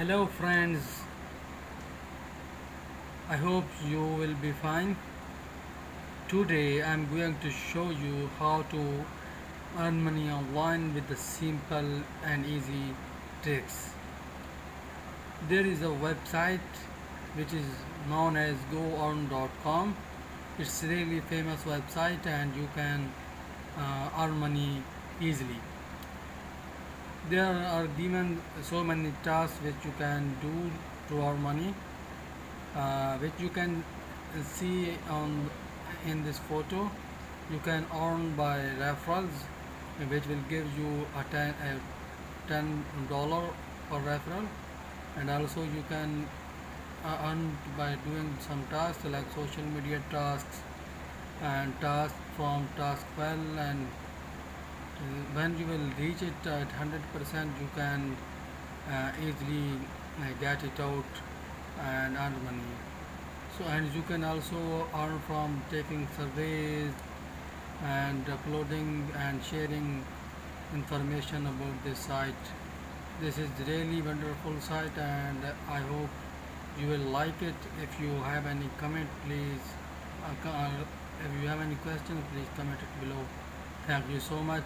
Hello friends, I hope you will be fine. Today I'm going to show you how to earn money online with the simple and easy tricks. There is a website which is known as goearn.com. It's a really famous website and you can earn money easily. There are given so many tasks which you can do to earn money, which you can see on in this photo. You can earn by referrals, which will give you $10 per referral, and also you can earn by doing some tasks like social media tasks and tasks from task well, and when you will reach it at 100% you can easily get it out and earn money. So, and you can also earn from taking surveys and uploading and sharing information about this site. This is really wonderful site and I hope you will like it. If you have any comment, please if you have any question, please comment it below. Thank you so much.